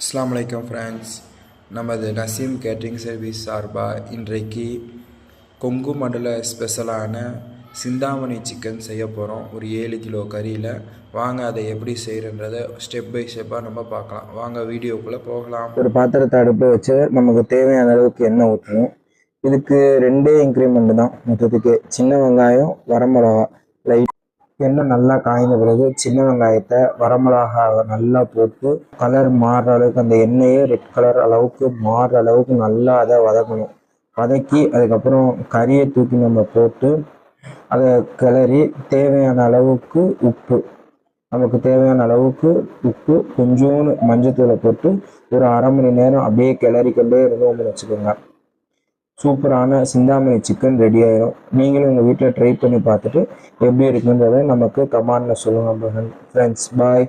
அஸ்ஸலாமு அலைக்கும் ஃப்ரெண்ட்ஸ். நமது நசீம் கேட்ரிங் சர்வீஸ் சார்பாக இன்றைக்கு கொங்கு மண்டல ஸ்பெஷலான சிந்தாமணி சிக்கன் செய்ய போகிறோம். ஒரு 7 கிலோ கறியில். வாங்க அதை எப்படி செய்கிறன்றதை ஸ்டெப் பை ஸ்டெப்பாக நம்ம பார்க்கலாம். வாங்க வீடியோக்குள்ளே போகலாம். ஒரு பாத்திரத்தை அடுப்பில் வச்சு நமக்கு தேவையான அளவுக்கு எண்ணெய் ஊற்றணும். இதுக்கு 2 இன்க்ரிமெண்ட் தான் மொத்தத்துக்கு. சின்ன வெங்காயம், வரமிளகா. லைட் எண்ணெய் நல்லா காய்ந்த பிறகு சின்ன வெங்காயத்தை, வரமிளகாவை நல்லா போட்டு கலர் மாறுற அளவுக்கு, அந்த எண்ணெயே ரெட் கலர் அளவுக்கு மாறுற அளவுக்கு நல்லா அதை வதக்கணும். வதக்கி அதுக்கப்புறம் கறியை தூக்கி நம்ம போட்டு அதை கிளறி தேவையான அளவுக்கு உப்பு, நமக்கு தேவையான அளவுக்கு உப்பு, கொஞ்சோண்டு மஞ்சத்தூளை போட்டு ஒரு அரை மணி நேரம் அப்படியே கிளறி கொண்டே இருந்தோம்னு வச்சுக்கோங்க. சூப்பரான சிந்தாமணி சிக்கன் ரெடி ஆயிடும். நீங்களும் உங்கள் வீட்டில் ட்ரை பண்ணி பார்த்துட்டு எப்படி இருக்குன்றதை நமக்கு கமெண்ட்ல சொல்லுங்கள் ஃப்ரெண்ட்ஸ். பாய்.